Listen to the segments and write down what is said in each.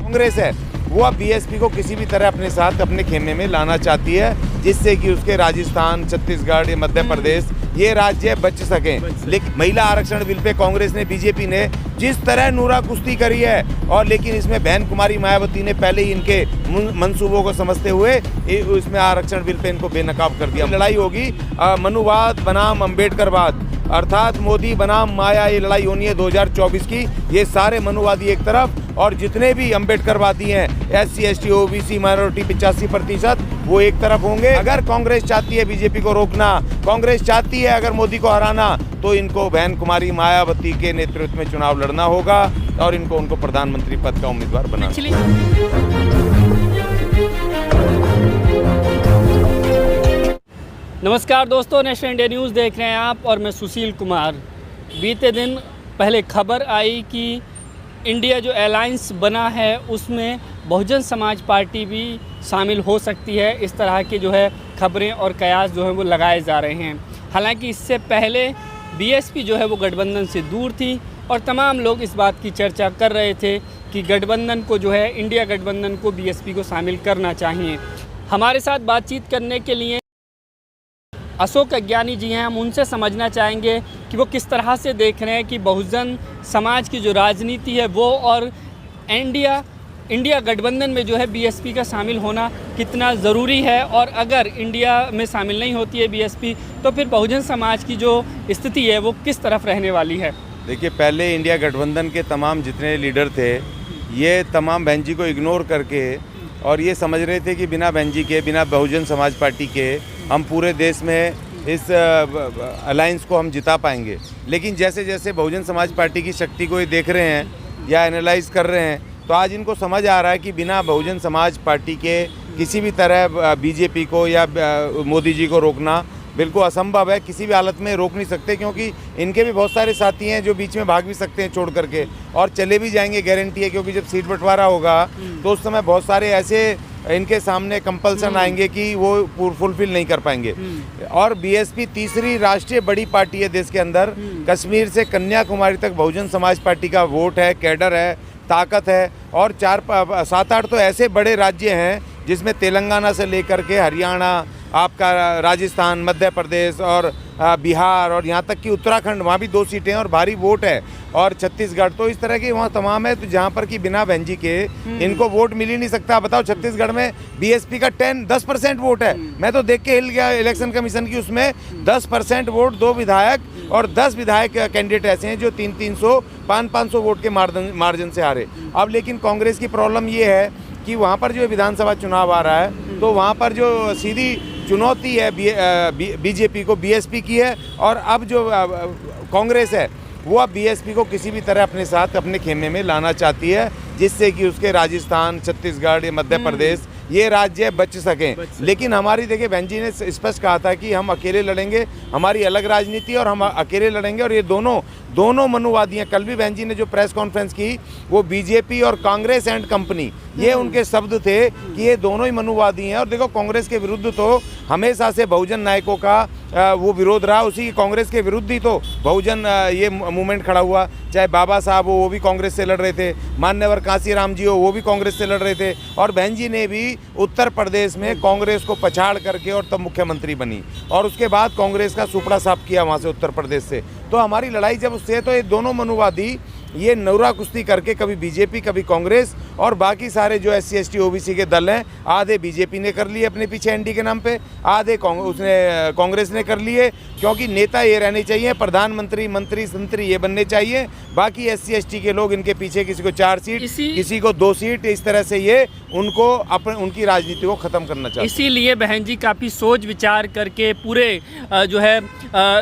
कांग्रेस है वो अब बीएसपी को किसी भी तरह अपने साथ अपने खेमे में लाना चाहती है, जिससे कि उसके राजस्थान, छत्तीसगढ़ या मध्य प्रदेश ये राज्य बच सकें। लेकिन महिला आरक्षण बिल पे कांग्रेस ने, बीजेपी ने जिस तरह नूरा कुश्ती करी है, और लेकिन इसमें बहन कुमारी मायावती ने पहले ही इनके मंसूबों को समझते हुए इसमें आरक्षण बिल पे इनको बेनकाब कर दिया। लड़ाई होगी मनुवाद बनाम अम्बेडकरवाद, अर्थात मोदी बनाम माया, ये लड़ाई होनी है 2024 की। ये सारे मनुवादी एक तरफ और जितने भी अम्बेडकरवादी हैं, SC ST OBC माइनॉरिटी 85%, वो एक तरफ होंगे। अगर कांग्रेस चाहती है बीजेपी को रोकना, कांग्रेस चाहती है अगर मोदी को हराना, तो इनको बहन कुमारी मायावती के नेतृत्व में चुनाव लड़ना होगा और उनको प्रधानमंत्री पद का उम्मीदवार बनाना। नमस्कार दोस्तों, नेशनल इंडिया न्यूज़ देख रहे हैं आप और मैं सुशील कुमार। बीते दिन पहले खबर आई कि इंडिया जो अलायंस बना है उसमें बहुजन समाज पार्टी भी शामिल हो सकती है। इस तरह की जो है खबरें और कयास जो है वो लगाए जा रहे हैं। हालांकि इससे पहले बीएसपी जो है वो गठबंधन से दूर थी और तमाम लोग इस बात की चर्चा कर रहे थे कि गठबंधन को जो है, इंडिया गठबंधन को बीएसपी को शामिल करना चाहिए। हमारे साथ बातचीत करने के लिए अशोक अज्ञानी जी हैं। हम उनसे समझना चाहेंगे कि वो किस तरह से देख रहे हैं कि बहुजन समाज की जो राजनीति है वो और इंडिया गठबंधन में जो है बीएसपी का शामिल होना कितना ज़रूरी है, और अगर इंडिया में शामिल नहीं होती है बीएसपी तो फिर बहुजन समाज की जो स्थिति है वो किस तरफ रहने वाली है। देखिए, पहले इंडिया गठबंधन के तमाम जितने लीडर थे, ये तमाम बहन जी को इग्नोर करके और ये समझ रहे थे कि बिना बहन जी के, बिना बहुजन समाज पार्टी के हम पूरे देश में इस अलायंस को हम जिता पाएंगे। लेकिन जैसे जैसे बहुजन समाज पार्टी की शक्ति को ये देख रहे हैं या एनालाइज कर रहे हैं, तो आज इनको समझ आ रहा है कि बिना बहुजन समाज पार्टी के किसी भी तरह बीजेपी को या मोदी जी को रोकना बिल्कुल असंभव है। किसी भी हालत में रोक नहीं सकते, क्योंकि इनके भी बहुत सारे साथी हैं जो बीच में भाग भी सकते हैं छोड़ करके, और चले भी जाएंगे, गारंटी है। क्योंकि जब सीट बंटवारा होगा तो उस समय बहुत सारे ऐसे इनके सामने कंपल्सन आएंगे कि वो फुलफिल नहीं कर पाएंगे। और बीएसपी तीसरी राष्ट्रीय बड़ी पार्टी है देश के अंदर। कश्मीर से कन्याकुमारी तक बहुजन समाज पार्टी का वोट है, कैडर है, ताकत है, और 7-8 तो ऐसे बड़े राज्य हैं जिसमें तेलंगाना से लेकर के हरियाणा, आपका राजस्थान, मध्य प्रदेश और बिहार, और यहाँ तक कि उत्तराखंड, वहाँ भी 2 सीटें और भारी वोट है, और छत्तीसगढ़, तो इस तरह के वहाँ तमाम है। तो जहाँ पर कि बिना बहन जी के इनको वोट मिल ही नहीं सकता। बताओ, छत्तीसगढ़ में बीएसपी का 10% वोट है। मैं तो देख के हिल गया इलेक्शन कमीशन की, उसमें 10% वोट, 2 विधायक और 10 विधायक कैंडिडेट ऐसे हैं जो 300-300, 500 वोट के मार्जिन से हारे। अब लेकिन कांग्रेस की प्रॉब्लम ये है कि वहाँ पर जो विधानसभा चुनाव आ रहा है, तो वहाँ पर जो सीधी चुनौती है बीजेपी को, बीएसपी की है। और अब जो कांग्रेस है वो अब बीएसपी को किसी भी तरह अपने साथ अपने खेमे में लाना चाहती है, जिससे कि उसके राजस्थान, छत्तीसगढ़, मध्य प्रदेश ये राज्य बच सकें। लेकिन हमारी, देखिए, बहन जी ने स्पष्ट कहा था कि हम अकेले लड़ेंगे, हमारी अलग राजनीति और हम अकेले लड़ेंगे। और ये दोनों मनुवादी हैं। कल भी बहन जी ने जो प्रेस कॉन्फ्रेंस की, वो बीजेपी और कांग्रेस एंड कंपनी, ये उनके शब्द थे कि ये दोनों ही मनुवादी हैं। और देखो, कांग्रेस के विरुद्ध तो हमेशा से बहुजन नायकों का वो विरोध रहा, उसी कांग्रेस के विरुद्ध ही तो बहुजन ये मूवमेंट खड़ा हुआ। चाहे बाबा साहब हो, वो भी कांग्रेस से लड़ रहे थे, मान्यवर कांसीराम जी हो, वो भी कांग्रेस से लड़ रहे थे, और बहन जी ने भी उत्तर प्रदेश में कांग्रेस को पछाड़ करके और तब मुख्यमंत्री बनी, और उसके बाद कांग्रेस का सुपड़ा साफ किया वहाँ से, उत्तर प्रदेश से। तो हमारी लड़ाई जब उससे, तो ये दोनों मनुवादी ये नौरा कुश्ती करके, कभी बीजेपी कभी कांग्रेस, और बाकी सारे जो SC ST OBC के दल हैं, आधे बीजेपी ने कर लिए अपने पीछे एनडी के नाम पे, आधे कांग्रेस ने कर लिए। क्योंकि नेता ये रहने चाहिए, प्रधानमंत्री, मंत्री, संतरी ये बनने चाहिए। बाकी SC ST के लोग इनके पीछे, किसी को 4 सीट, किसी को 2 सीट, इस तरह से ये उनकी राजनीति को खत्म करना चाहिए। इसीलिए बहन जी काफ़ी सोच विचार करके पूरे जो है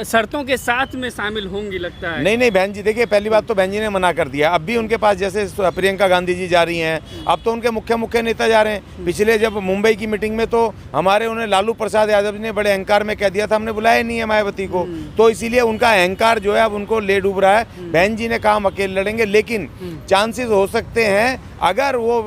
शर्तों के साथ में शामिल होंगी, लगता है। नहीं बहन जी, देखिए, पहली बात तो बहन जी ने मना कर दिया। अब भी उनके पास जैसे प्रियंका गांधी जी जा रही हैं, अब तो उनके मुख्य नेता जा रहे हैं। पिछले जब मुंबई की मीटिंग में तो उन्हें लालू प्रसाद यादव ने बड़े अहंकार में कह दिया था, हमने बुलाया नहीं है मायावती को। तो इसीलिए उनका अहंकार जो है अब उनको ले डूब रहा है। बहन जी ने कहा हम अकेले लड़ेंगे, लेकिन चांसेस हो सकते हैं, अगर वो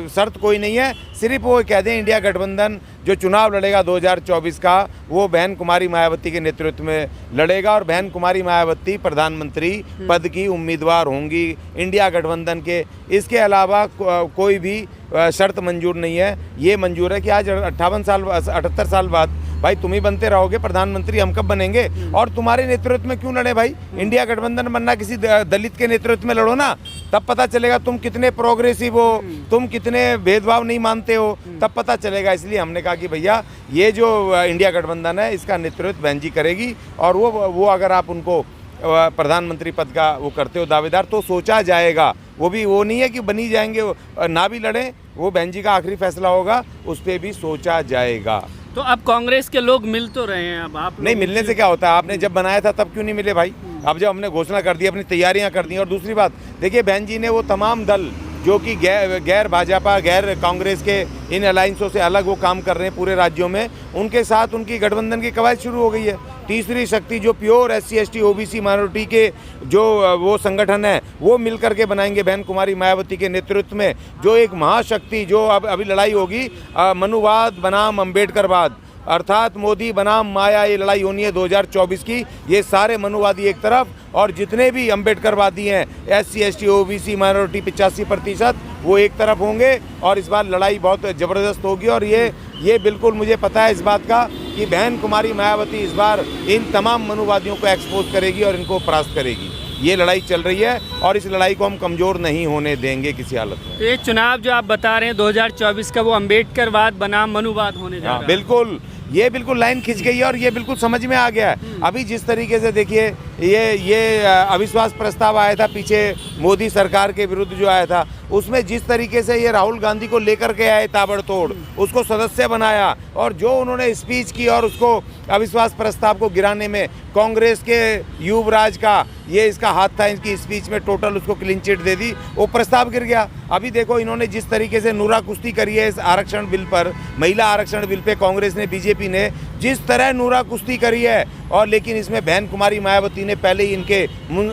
शर्त कोई नहीं है, सिर्फ वो कह दें इंडिया गठबंधन जो चुनाव लड़ेगा 2024 का वो बहन कुमारी मायावती के नेतृत्व में लड़ेगा और बहन कुमारी मायावती प्रधानमंत्री पद की उम्मीदवार होंगी इंडिया गठबंधन के। इसके अलावा कोई भी शर्त मंजूर नहीं है। ये मंजूर है कि आज 78 साल बाद भाई तुम ही बनते रहोगे प्रधानमंत्री, हम कब बनेंगे और तुम्हारे नेतृत्व में क्यों लड़े भाई। इंडिया गठबंधन बनना किसी दलित के नेतृत्व में लड़ो ना, तब पता चलेगा तुम कितने प्रोग्रेसिव हो, तुम कितने भेदभाव नहीं मानते हो, तब पता चलेगा। इसलिए हमने कहा कि भैया ये जो इंडिया गठबंधन है इसका नेतृत्व बहन जी करेगी और वो अगर आप उनको प्रधानमंत्री पद का वो करते हो दावेदार तो सोचा जाएगा। वो भी वो नहीं है कि बनी जाएंगे ना भी लड़ें, वो बहन जी का आखिरी फैसला होगा, उस पर भी सोचा जाएगा। तो अब कांग्रेस के लोग मिल तो रहे हैं, अब आप नहीं मिलने से क्या होता है, आपने जब बनाया था तब क्यों नहीं मिले भाई। अब जब हमने घोषणा कर दी, अपनी तैयारियां कर दी। और दूसरी बात देखिए, बहन जी ने वो तमाम दल जो कि गैर भाजपा गैर कांग्रेस के इन अलायंसों से अलग वो काम कर रहे हैं पूरे राज्यों में, उनके साथ उनकी गठबंधन की कवायद शुरू हो गई है। तीसरी शक्ति जो pure SC ST OBC minority के जो वो संगठन है वो मिल करके बनाएंगे बहन कुमारी मायावती के नेतृत्व में जो एक महाशक्ति जो अब अभी लड़ाई होगी मनुवाद बनाम अम्बेडकरवाद अर्थात मोदी बनाम माया, ये लड़ाई होनी है 2024 की। ये सारे मनुवादी एक तरफ और जितने भी अम्बेडकरवादी हैं SC ST OBC माइनॉरिटी 85% वो एक तरफ होंगे और इस बार लड़ाई बहुत ज़बरदस्त होगी। और ये बिल्कुल मुझे पता है इस बात का कि बहन कुमारी मायावती इस बार इन तमाम मनुवादियों को एक्सपोज करेगी और इनको परास्त करेगी। ये लड़ाई चल रही है और इस लड़ाई को हम कमज़ोर नहीं होने देंगे किसी हालत में। ये चुनाव जो आप बता रहे हैं 2024 का वो अम्बेडकरवाद बनाम मनुवाद होने जा रहा है। बिल्कुल, ये बिल्कुल लाइन खिंच गई है और ये बिल्कुल समझ में आ गया है। अभी जिस तरीके से देखिए ये अविश्वास प्रस्ताव आया था पीछे मोदी सरकार के विरुद्ध जो आया था, उसमें जिस तरीके से ये राहुल गांधी को लेकर के आए ताबड़तोड़, उसको सदस्य बनाया और जो उन्होंने स्पीच की और उसको अविश्वास प्रस्ताव को गिराने में कांग्रेस के युवराज का ये इसका हाथ था, इनकी स्पीच में टोटल उसको क्लीन चिट दे दी, वो प्रस्ताव गिर गया। अभी देखो इन्होंने जिस तरीके से नूरा कुश्ती करी है इस आरक्षण बिल पर, महिला आरक्षण बिल पे कांग्रेस ने बीजेपी ने जिस तरह नूरा कुश्ती करी है और लेकिन इसमें बहन कुमारी मायावती ने पहले ही इनके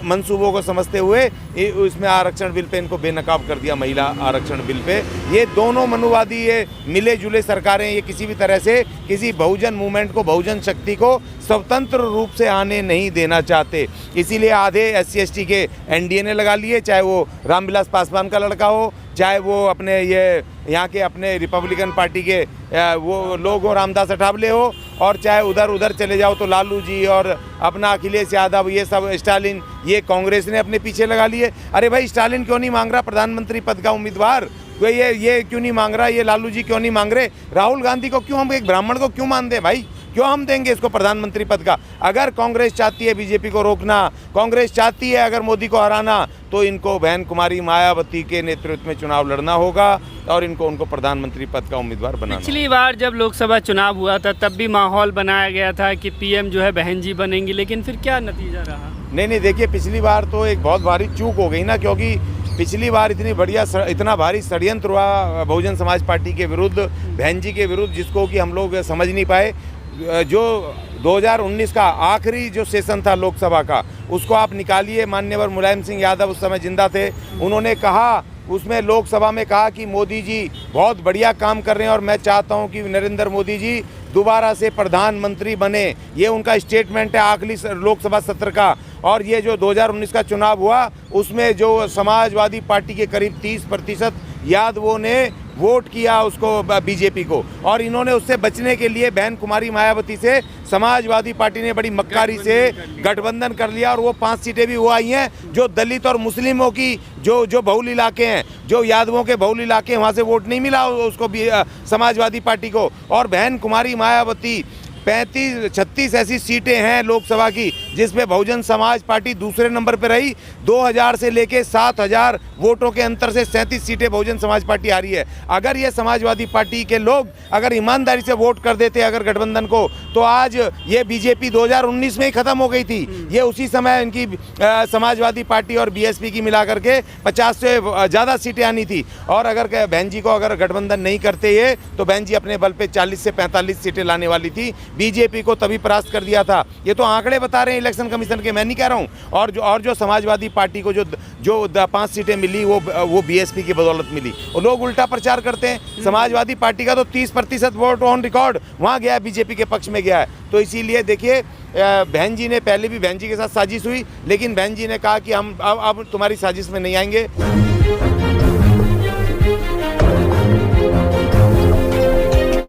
मंसूबों को समझते हुए इसमें आरक्षण बिल पे इनको बेनकाब कर दिया, महिला आरक्षण बिल पे। ये दोनों मनुवादी ये मिले जुले सरकारें ये किसी भी तरह से किसी बहुजन मूवमेंट को, बहुजन शक्ति को स्वतंत्र रूप से आने नहीं देना चाहते। इसीलिए आधे SC ST के NDA ने लगा लिए, चाहे वो रामविलास पासवान का लड़का हो, चाहे वो अपने ये यहाँ के अपने रिपब्लिकन पार्टी के वो लोग हो रामदास अठावले हो, और चाहे उधर चले जाओ तो लालू जी और अपना अखिलेश यादव, ये सब स्टालिन, ये कांग्रेस ने अपने पीछे लगा लिए। अरे भाई स्टालिन क्यों नहीं मांग रहा प्रधानमंत्री पद का उम्मीदवार, ये क्यों नहीं मांग रहा, ये लालू जी क्यों नहीं मांग रहे, राहुल गांधी को क्यों, हम एक ब्राह्मण को क्यों मान दे भाई, क्यों हम देंगे इसको प्रधानमंत्री पद का। अगर कांग्रेस चाहती है बीजेपी को रोकना, कांग्रेस चाहती है अगर मोदी को हराना, तो इनको बहन कुमारी मायावती के नेतृत्व में चुनाव लड़ना होगा और उनको प्रधानमंत्री पद का उम्मीदवार बनाना। पिछली बार जब लोकसभा चुनाव हुआ था तब भी माहौल बनाया गया था कि PM जो है बहन जी बनेंगी, लेकिन फिर क्या नतीजा रहा? नहीं देखिए, पिछली बार तो एक बहुत भारी चूक हो गई ना, क्योंकि पिछली बार इतना भारी षड्यंत्र हुआ बहुजन समाज पार्टी के विरुद्ध, बहन जी के विरुद्ध, जिसको कि हम लोग समझ नहीं पाए। जो 2019 का आखिरी जो सेशन था लोकसभा का, उसको आप निकालिए। माननीय मुलायम सिंह यादव उस समय जिंदा थे, उन्होंने कहा उसमें लोकसभा में कहा कि मोदी जी बहुत बढ़िया काम कर रहे हैं और मैं चाहता हूं कि नरेंद्र मोदी जी दोबारा से प्रधानमंत्री बने। ये उनका स्टेटमेंट है आखिरी लोकसभा सत्र का। और ये जो 2019 का चुनाव हुआ उसमें जो समाजवादी पार्टी के करीब 30% यादवों ने वोट किया उसको बीजेपी को, और इन्होंने उससे बचने के लिए बहन कुमारी मायावती से समाजवादी पार्टी ने बड़ी मक्कारी से गठबंधन कर लिया और वो 5 सीटें भी वो आई हैं जो दलित और मुस्लिमों की जो बहुल इलाके हैं, जो यादवों के बहुल इलाके हैं, वहाँ से वोट नहीं मिला उसको भी समाजवादी पार्टी को। और बहन कुमारी मायावती 35-36 ऐसी सीटें हैं लोकसभा की जिसमें बहुजन समाज पार्टी दूसरे नंबर पर रही। 2000 से लेके 7000 वोटों के अंतर से 37 सीटें बहुजन समाज पार्टी आ रही है। अगर ये समाजवादी पार्टी के लोग अगर ईमानदारी से वोट कर देते अगर गठबंधन को, तो आज ये बीजेपी 2019 में ही खत्म हो गई थी। ये उसी समय इनकी समाजवादी पार्टी और BSP की मिला करके 50 से ज़्यादा सीटें आनी थी। और अगर बहन जी को अगर गठबंधन नहीं करते ये, तो बहन जी अपने बल पे 40 से 45 सीटें लाने वाली थी। बीजेपी को तभी परास्त कर दिया था। ये तो आंकड़े बता रहे हैं इलेक्शन कमीशन के, मैं नहीं कह रहा हूँ। और जो समाजवादी पार्टी को जो 5 सीटें मिली वो बीएसपी की बदौलत मिली। और लोग उल्टा प्रचार करते हैं। समाजवादी पार्टी का तो 30% वोट ऑन रिकॉर्ड वहाँ गया है, बीजेपी के पक्ष में गया है। तो इसीलिए देखिए, बहन जी ने पहले भी बहन जी के साथ साजिश हुई, लेकिन बहन जी ने कहा कि हम अब तुम्हारी साजिश में नहीं आएंगे।